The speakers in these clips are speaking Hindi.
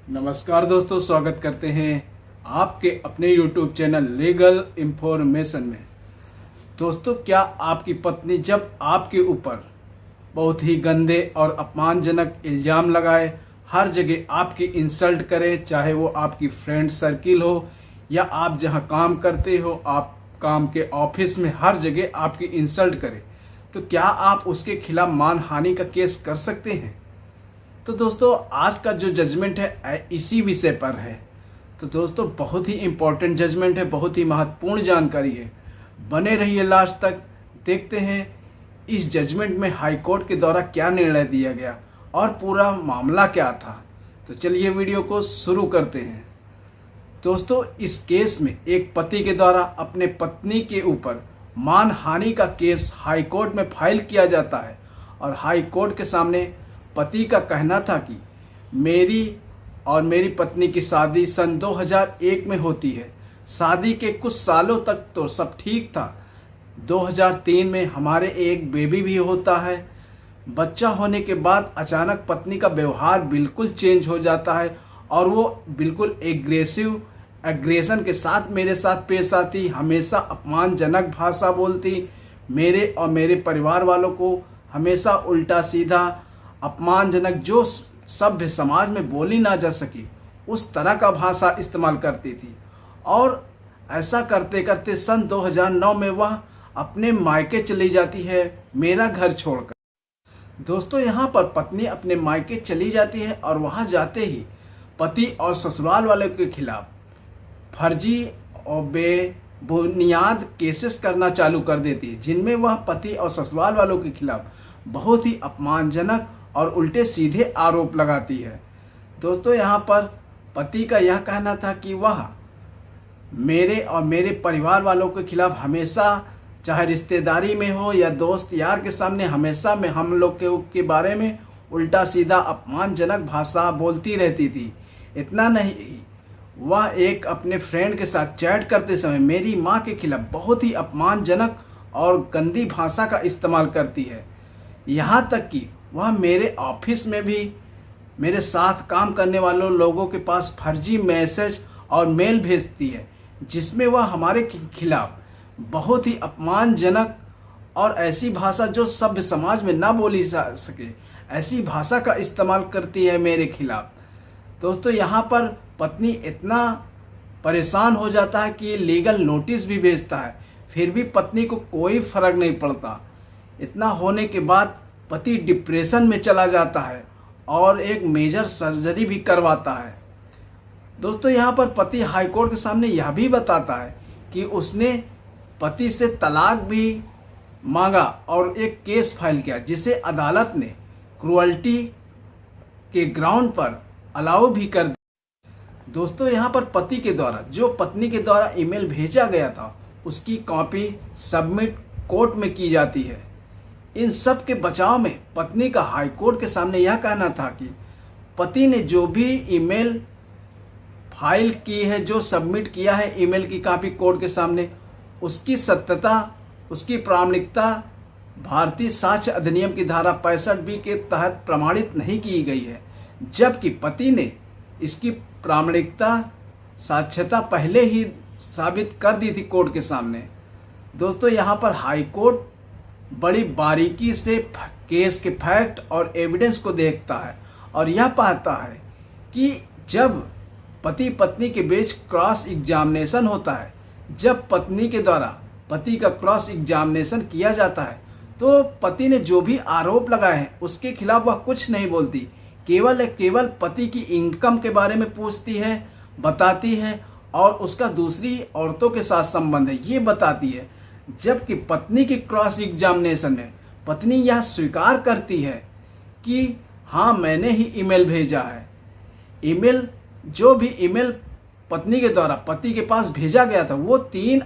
नमस्कार दोस्तों, स्वागत करते हैं आपके अपने YouTube चैनल लीगल इंफॉर्मेशन में। दोस्तों, क्या आपकी पत्नी जब आपके ऊपर बहुत ही गंदे और अपमानजनक इल्ज़ाम लगाए, हर जगह आपकी इंसल्ट करे, चाहे वो आपकी फ्रेंड सर्किल हो या आप जहां काम करते हो, आप काम के ऑफिस में हर जगह आपकी इंसल्ट करे, तो क्या आप उसके खिलाफ मानहानि का केस कर सकते हैं? तो दोस्तों, आज का जो जजमेंट है इसी विषय पर है। तो दोस्तों, बहुत ही इम्पोर्टेंट जजमेंट है, बहुत ही महत्वपूर्ण जानकारी है। बने रहिए लास्ट तक। देखते हैं इस जजमेंट में हाई कोर्ट के द्वारा क्या निर्णय दिया गया और पूरा मामला क्या था। तो चलिए वीडियो को शुरू करते हैं। दोस्तों, इस केस में एक पति के द्वारा अपने पत्नी के ऊपर मानहानि का केस हाई कोर्ट में फाइल किया जाता है और हाई कोर्ट के सामने पति का कहना था कि मेरी और मेरी पत्नी की शादी सन 2001 में होती है। शादी के कुछ सालों तक तो सब ठीक था। 2003 में हमारे एक बेबी भी होता है। बच्चा होने के बाद अचानक पत्नी का व्यवहार बिल्कुल चेंज हो जाता है और वो बिल्कुल एग्रेशन के साथ मेरे साथ पेश आती, हमेशा अपमानजनक भाषा बोलती, मेरे और मेरे परिवार वालों को हमेशा उल्टा सीधा अपमानजनक जो सभ्य समाज में बोली ना जा सकी उस तरह का भाषा इस्तेमाल करती थी। और ऐसा करते करते सन 2009 में वह अपने मायके चली जाती है, मेरा घर छोड़कर। दोस्तों, यहाँ पर पत्नी अपने मायके चली जाती है और वहाँ जाते ही पति और ससुराल वाले के खिलाफ फर्जी और बेबुनियाद केसेस करना चालू कर देती है, जिनमें वह पति और ससुराल वालों के खिलाफ बहुत ही अपमानजनक और उल्टे सीधे आरोप लगाती है। दोस्तों, यहाँ पर पति का यह कहना था कि वह मेरे और मेरे परिवार वालों के खिलाफ हमेशा, चाहे रिश्तेदारी में हो या दोस्त यार के सामने, हमेशा में हम लोग के बारे में उल्टा सीधा अपमानजनक भाषा बोलती रहती थी। इतना नहीं, वह एक अपने फ्रेंड के साथ चैट करते समय मेरी माँ के खिलाफ बहुत ही अपमानजनक और गंदी भाषा का इस्तेमाल करती है। यहाँ तक कि वह मेरे ऑफिस में भी मेरे साथ काम करने वालों लोगों के पास फर्जी मैसेज और मेल भेजती है, जिसमें वह हमारे खिलाफ बहुत ही अपमानजनक और ऐसी भाषा जो सभ्य समाज में ना बोली जा सके, ऐसी भाषा का इस्तेमाल करती है मेरे खिलाफ। दोस्तों, यहाँ पर पत्नी इतना परेशान हो जाता है कि लीगल नोटिस भी भेजता है, फिर भी पत्नी को कोई फर्क नहीं पड़ता। इतना होने के बाद पति डिप्रेशन में चला जाता है और एक मेजर सर्जरी भी करवाता है। दोस्तों, यहाँ पर पति हाईकोर्ट के सामने यह भी बताता है कि उसने पति से तलाक भी मांगा और एक केस फाइल किया, जिसे अदालत ने क्रूअल्टी के ग्राउंड पर अलाउ भी कर दिया। दोस्तों, यहाँ पर पति के द्वारा जो पत्नी के द्वारा ईमेल भेजा गया था, उसकी कॉपी सबमिट कोर्ट में की जाती है। इन सब के बचाव में पत्नी का हाई कोर्ट के सामने यह कहना था कि पति ने जो भी ईमेल फाइल की है, जो सबमिट किया है ईमेल की कॉपी कोर्ट के सामने, उसकी सत्यता, उसकी प्रामाणिकता भारतीय साक्ष्य अधिनियम की धारा 65B के तहत प्रमाणित नहीं की गई है, जबकि पति ने इसकी प्रामाणिकता, साक्ष्यता पहले ही साबित कर दी थी कोर्ट के सामने। दोस्तों, यहाँ पर हाई कोर्ट बड़ी बारीकी से केस के फैक्ट और एविडेंस को देखता है और यह पाता है कि जब पति पत्नी के बीच क्रॉस एग्जामिनेशन होता है, जब पत्नी के द्वारा पति का क्रॉस एग्जामिनेशन किया जाता है, तो पति ने जो भी आरोप लगाए हैं उसके खिलाफ वह कुछ नहीं बोलती, केवल पति की इनकम के बारे में पूछती है, बताती है और उसका दूसरी औरतों के साथ संबंध है ये बताती है। जबकि पत्नी की क्रॉस एग्जामिनेशन में पत्नी यह स्वीकार करती है कि हाँ, मैंने ही ईमेल भेजा है। जो भी ईमेल पत्नी के द्वारा पति के पास भेजा गया था, वो 3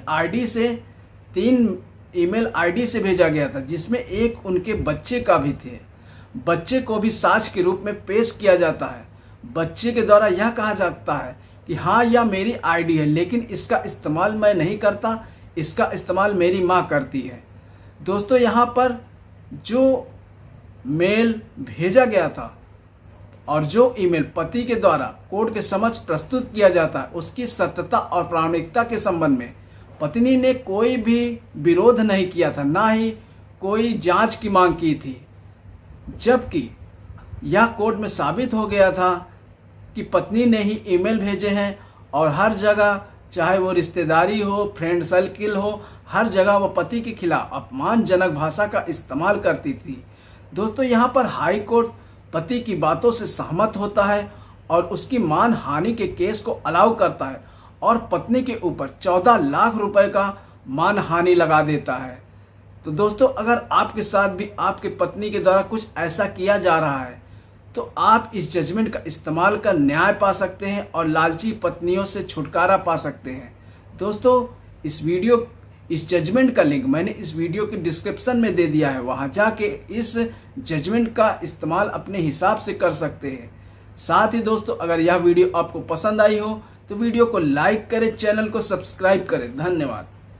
ईमेल आईडी से भेजा गया था, जिसमें एक उनके बच्चे का भी थे। बच्चे को भी साक्ष्य के रूप में पेश किया जाता है। बच्चे के द्वारा यह कहा जाता है कि हाँ, यह मेरी आईडी है, लेकिन इसका इस्तेमाल मैं नहीं करता, इसका इस्तेमाल मेरी माँ करती है। दोस्तों, यहाँ पर जो मेल भेजा गया था और जो ईमेल पति के द्वारा कोर्ट के समक्ष प्रस्तुत किया जाता है उसकी सत्यता और प्रामाणिकता के संबंध में पत्नी ने कोई भी विरोध नहीं किया था, ना ही कोई जांच की मांग की थी। जबकि यह कोर्ट में साबित हो गया था कि पत्नी ने ही ईमेल भेजे हैं और हर जगह, चाहे वो रिश्तेदारी हो, फ्रेंड सर्किल हो, हर जगह वो पति के खिलाफ अपमानजनक भाषा का इस्तेमाल करती थी। दोस्तों, यहाँ पर हाई कोर्ट पति की बातों से सहमत होता है और उसकी मान हानि के केस को अलाउ करता है और पत्नी के ऊपर 14 लाख रुपए का मान हानि लगा देता है। तो दोस्तों, अगर आपके साथ भी आपके पत्नी के द्वारा कुछ ऐसा किया जा रहा है तो आप इस जजमेंट का इस्तेमाल कर न्याय पा सकते हैं और लालची पत्नियों से छुटकारा पा सकते हैं। दोस्तों, इस जजमेंट का लिंक मैंने इस वीडियो के डिस्क्रिप्शन में दे दिया है, वहां जाके इस जजमेंट का इस्तेमाल अपने हिसाब से कर सकते हैं। साथ ही दोस्तों, अगर यह वीडियो आपको पसंद आई हो तो वीडियो को लाइक करें, चैनल को सब्सक्राइब करें। धन्यवाद।